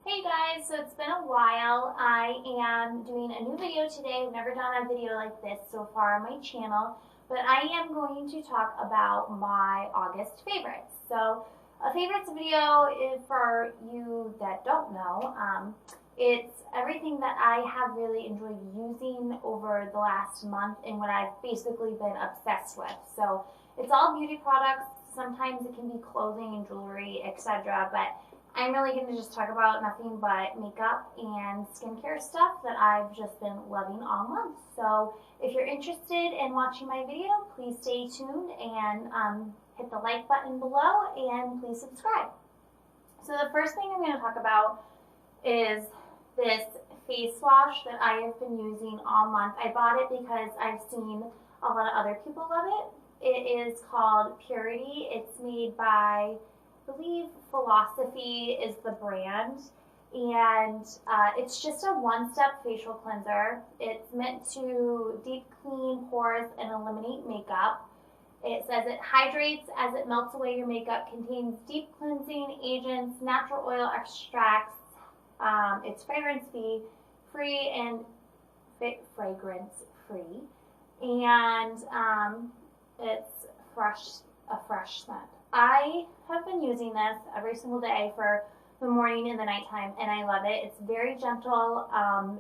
Hey guys, so it's been a while. I am doing a new video today. I've never done a video like this so far on my channel, but I am going to talk about my August favorites. So a favorites video is for you that don't know. It's everything that I have really enjoyed using over the last month and what I've basically been obsessed with. So it's all beauty products. Sometimes it can be clothing and jewelry, etc. But I'm really going to just talk about nothing but makeup and skincare stuff that I've just been loving all month. So if you're interested in watching my video, please stay tuned and hit the like button below and please subscribe. So the first thing I'm going to talk about is this face wash that I have been using all month. I bought it because I've seen a lot of other people love it. It is called Purity. It's made by, I believe, Philosophy is the brand, and it's just a one-step facial cleanser. It's meant to deep clean pores and eliminate makeup. It says it hydrates as it melts away your makeup, contains deep cleansing agents, natural oil extracts. It's fragrance-free and fragrance-free, and it's a fresh scent. I have been using this every single day for the morning and the nighttime, and I love it. It's very gentle.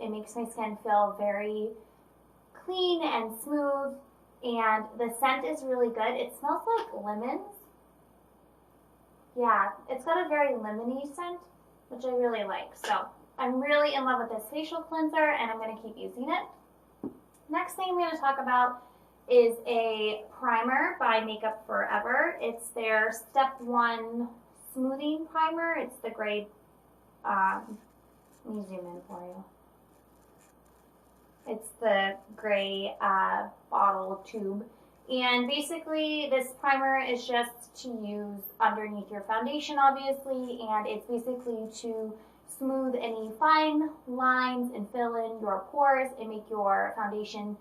It makes my skin feel very clean and smooth, and the scent is really good. It smells like lemons. Yeah, it's got a very lemony scent, which I really like. So I'm really in love with this facial cleanser, and I'm going to keep using it. Next thing I'm going to talk about is a primer by Makeup Forever. It's their Step 1 Smoothing Primer. It's the gray, let me zoom in for you. It's the gray bottle tube. And basically this primer is just to use underneath your foundation, obviously, and it's basically to smooth any fine lines and fill in your pores and make your foundation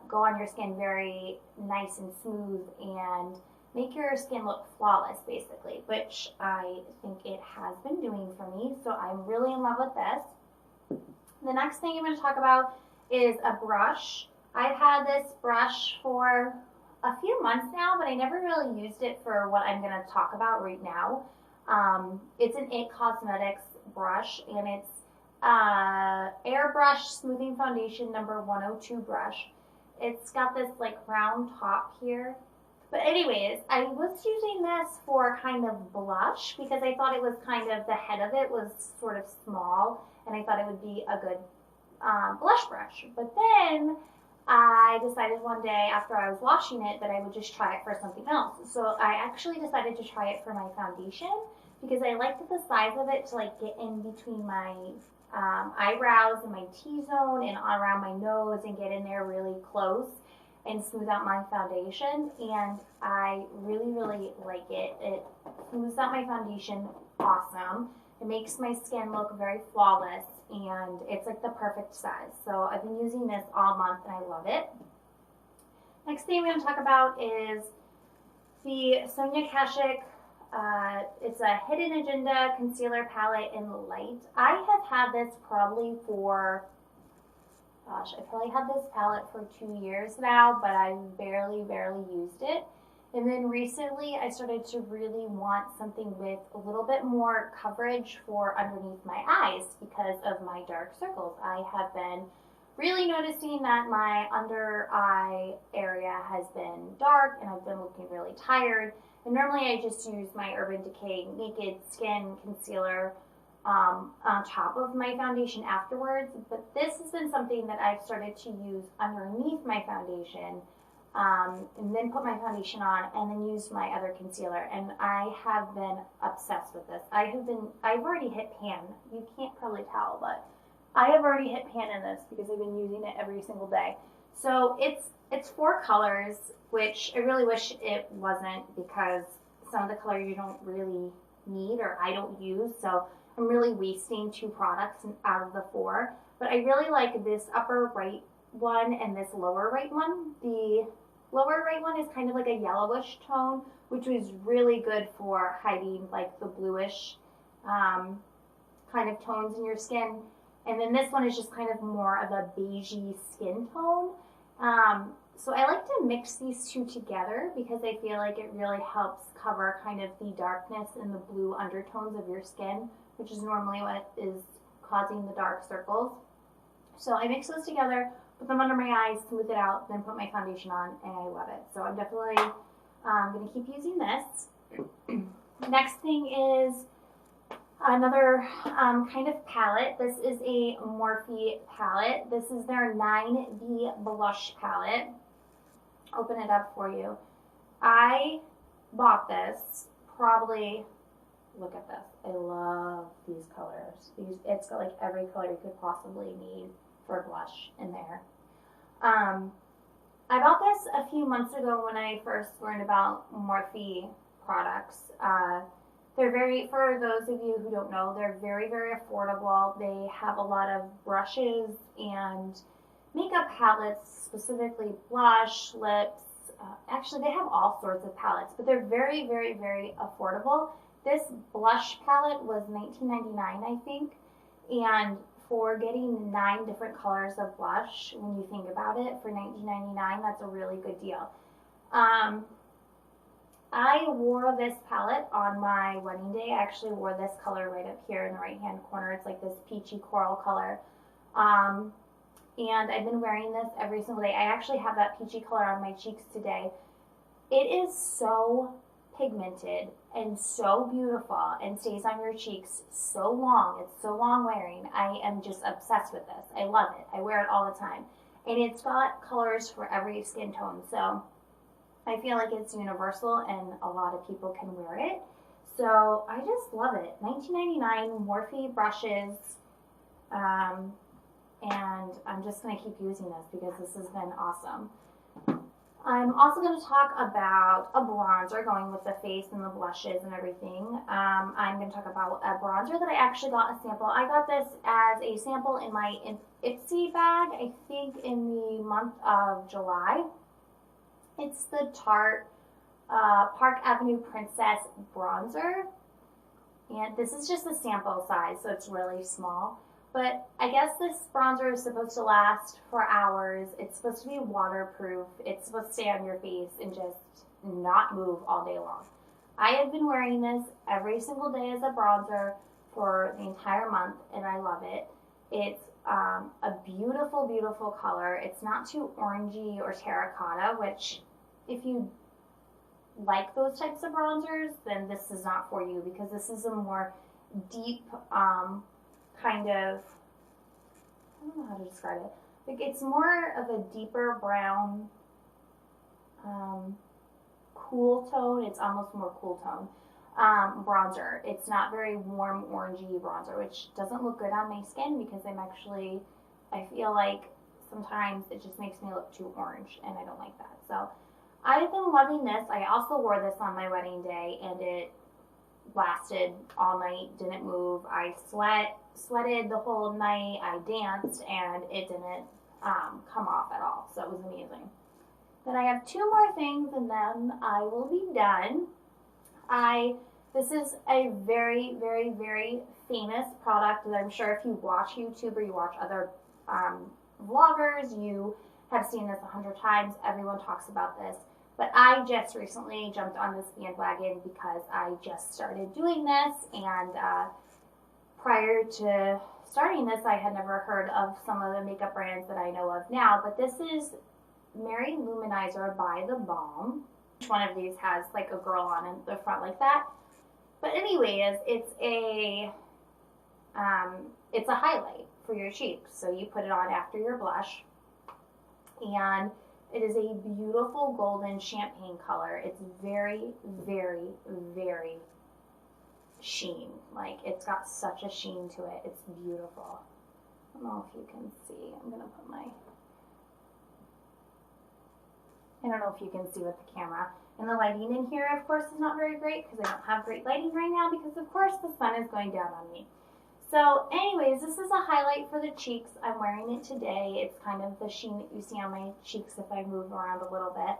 go on your skin very nice and smooth and make your skin look flawless, basically, which I think it has been doing for me. So I'm really in love with this. The next thing I'm going to talk about is a brush. I've had this brush for a few months now, but I never really used it for what I'm going to talk about right now. It's an IT Cosmetics brush, and it's Airbrush Smoothing Foundation number 102 brush. It's got this like round top here. But anyways, I was using this for kind of blush because I thought it was kind of, the head of it was sort of small, and I thought it would be a good blush brush. But then I decided one day after I was washing it that I would just try it for something else. So I actually decided to try it for my foundation because I liked the size of it to like get in between my eyebrows and my T-zone and around my nose and get in there really close and smooth out my foundation, and I really like it. It smooths out my foundation awesome. It makes my skin look very flawless, and it's like the perfect size. So I've been using this all month and I love it. Next thing I'm going to talk about is the Sonia Kashuk. It's a Hidden Agenda Concealer Palette in Light. I have had this probably for, gosh, I probably had this palette for 2 years now, but I barely used it. And then recently I started to really want something with a little bit more coverage for underneath my eyes because of my dark circles. I have been really noticing that my under eye area has been dark and I've been looking really tired. And normally I just use my Urban Decay Naked Skin Concealer on top of my foundation afterwards. But this has been something that I've started to use underneath my foundation and then put my foundation on and then use my other concealer. And I have been obsessed with this. I've already hit pan. You can't probably tell, but I have already hit pan in this because I've been using it every single day. So it's 4 colors, which I really wish it wasn't because some of the colors you don't really need or I don't use. So I'm really wasting 2 products out of the 4. But I really like this upper right one and this lower right one. The lower right one is kind of like a yellowish tone, which was really good for hiding like the bluish kind of tones in your skin. And then this one is just kind of more of a beigey skin tone. So I like to mix these two together because I feel like it really helps cover kind of the darkness and the blue undertones of your skin, which is normally what is causing the dark circles. So I mix those together, put them under my eyes, smooth it out, then put my foundation on, and I love it. So I'm definitely going to keep using this. Next thing is another kind of palette. This is a Morphe palette. This is their 9B blush palette. Open it up for you. I bought this probably, look at this. I love these colors. It's got like every color you could possibly need for a blush in there. I bought this a few months ago when I first learned about Morphe products. They're very, for those of you who don't know, they're very, very affordable. They have a lot of brushes and makeup palettes, specifically blush, lips. Actually, they have all sorts of palettes, but they're very, very, very affordable. This blush palette was $19.99, I think, and for getting 9 different colors of blush, when you think about it, for $19.99, that's a really good deal. I wore this palette on my wedding day. I actually wore this color right up here in the right-hand corner. It's like this peachy coral color. And I've been wearing this every single day. I actually have that peachy color on my cheeks today. It is so pigmented and so beautiful and stays on your cheeks so long. It's so long wearing. I am just obsessed with this. I love it. I wear it all the time. And it's got colors for every skin tone. So I feel like it's universal and a lot of people can wear it. So I just love it. $19.99 Morphe brushes. And I'm just going to keep using this because this has been awesome. I'm also going to talk about a bronzer going with the face and the blushes and everything. I'm going to talk about a bronzer that I actually got a sample. I got this as a sample in my Ipsy bag, I think in the month of July. It's the Tarte Park Avenue Princess Bronzer. And this is just a sample size, so it's really small. But I guess this bronzer is supposed to last for hours. It's supposed to be waterproof. It's supposed to stay on your face and just not move all day long. I have been wearing this every single day as a bronzer for the entire month, and I love it. It's a beautiful, beautiful color. It's not too orangey or terracotta, which if you like those types of bronzers, then this is not for you because this is a more deep, kind of, I don't know how to describe it. Like it's more of a deeper brown, cool tone. It's almost more cool tone bronzer. It's not very warm orangey bronzer, which doesn't look good on my skin because I feel like sometimes it just makes me look too orange and I don't like that. So I've been loving this. I also wore this on my wedding day and it lasted all night, didn't move. I sweated the whole night. I danced and it didn't come off at all. So it was amazing. Then I have 2 more things and then I will be done. This is a very, very, very famous product that I'm sure if you watch YouTube or you watch other vloggers, you have seen this 100 times. Everyone talks about this. But I just recently jumped on this bandwagon because I just started doing this, and prior to starting this, I had never heard of some of the makeup brands that I know of now, but this is Mary Luminizer by The Balm. Each one of these has like a girl on in the front like that. But anyways, it's a highlight for your cheeks. So you put it on after your blush, and it is a beautiful golden champagne color. It's very, very, very sheen. Like, it's got such a sheen to it. It's beautiful. I don't know if you can see. I'm going to put my... I don't know if you can see with the camera. And the lighting in here, of course, is not very great because I don't have great lighting right now because, of course, the sun is going down on me. So anyways, this is a highlight for the cheeks. I'm wearing it today. It's kind of the sheen that you see on my cheeks if I move around a little bit.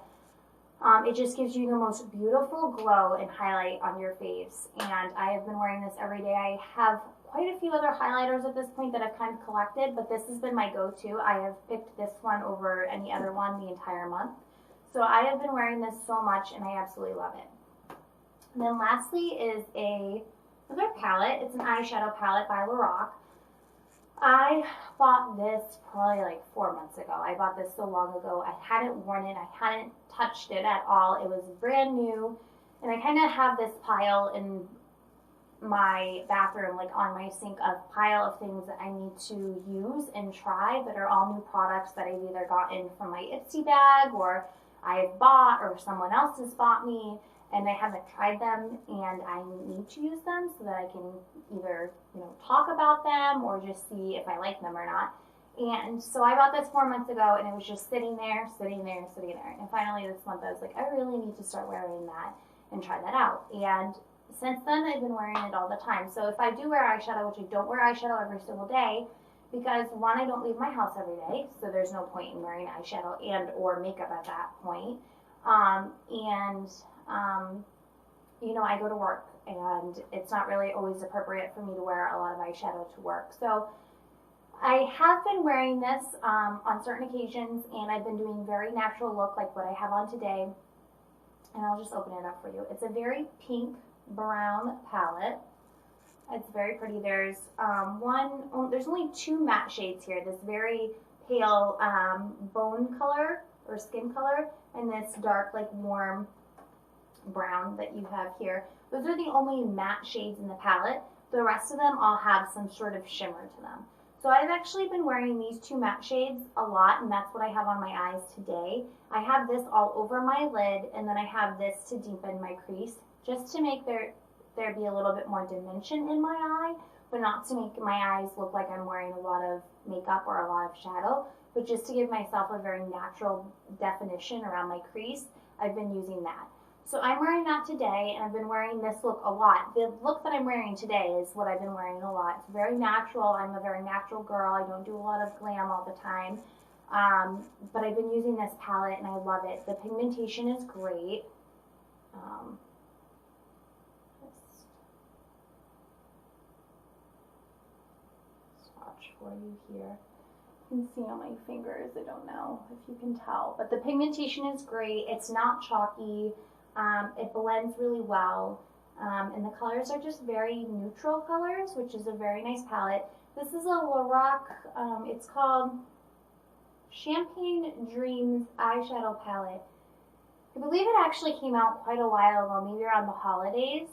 It just gives you the most beautiful glow and highlight on your face. And I have been wearing this every day. I have quite a few other highlighters at this point that I've kind of collected, but this has been my go-to. I have picked this one over any other one the entire month. So I have been wearing this so much, and I absolutely love it. And then lastly is another palette. It's an eyeshadow palette by Lorac. I bought this probably like 4 months ago. I bought this so long ago. I hadn't worn it. I hadn't touched it at all. It was brand new. And I kind of have this pile in my bathroom, like on my sink, a pile of things that I need to use and try that are all new products that I've either gotten from my Ipsy bag or I've bought or someone else has bought me, and I haven't tried them and I need to use them so that I can either, talk about them or just see if I like them or not. And so I bought this 4 months ago, and it was just sitting there. And finally this month I was like, I really need to start wearing that and try that out. And since then, I've been wearing it all the time. So if I do wear eyeshadow, which I don't wear eyeshadow every single day, because one, I don't leave my house every day, so there's no point in wearing eyeshadow and or makeup at that point. I go to work, and it's not really always appropriate for me to wear a lot of eyeshadow to work. So I have been wearing this on certain occasions, and I've been doing very natural look like what I have on today. And I'll just open it up for you. It's a very pink brown palette. It's very pretty. There's there's only 2 matte shades here. This very pale bone color or skin color, and this dark, like warm brown that you have here. Those are the only matte shades in the palette. The rest of them all have some sort of shimmer to them. So I've actually been wearing these 2 matte shades a lot, and that's what I have on my eyes today. I have this all over my lid, and then I have this to deepen my crease, just to make there be a little bit more dimension in my eye, but not to make my eyes look like I'm wearing a lot of makeup or a lot of shadow, but just to give myself a very natural definition around my crease. I've been using that. So I'm wearing that today, and I've been wearing this look a lot. The look that I'm wearing today is what I've been wearing a lot. It's very natural. I'm a very natural girl. I don't do a lot of glam all the time. But I've been using this palette, and I love it. The pigmentation is great. Swatch for you here. You can see on my fingers. I don't know if you can tell, but the pigmentation is great. It's not chalky. It blends really well, and the colors are just very neutral colors, which is a very nice palette. This is a Lorac, it's called Champagne Dreams eyeshadow palette. I believe it actually came out quite a while ago, maybe around the holidays,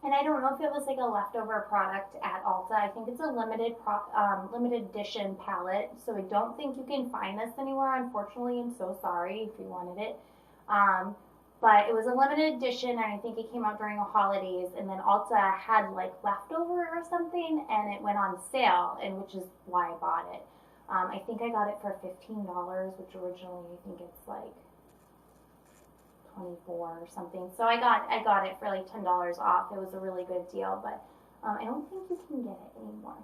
and I don't know if it was like a leftover product at Ulta. I think it's a limited edition palette, so I don't think you can find this anywhere, unfortunately. I'm so sorry if you wanted it. But it was a limited edition, and I think it came out during the holidays, and then Ulta had like leftover or something, and it went on sale, and which is why I bought it. I think I got it for $15, which originally I think it's like $24 or something. So I got it for like $10 off. It was a really good deal, but I don't think you can get it anymore.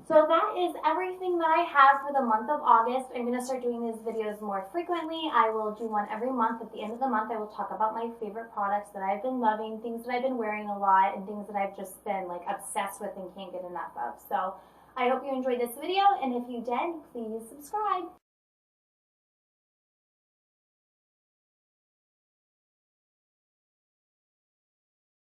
So that is everything that I have for the month of August. I'm going to start doing these videos more frequently. I will do one every month. At the end of the month, I will talk about my favorite products that I've been loving, things that I've been wearing a lot, and things that I've just been like obsessed with and can't get enough of. So I hope you enjoyed this video, and if you did, please subscribe.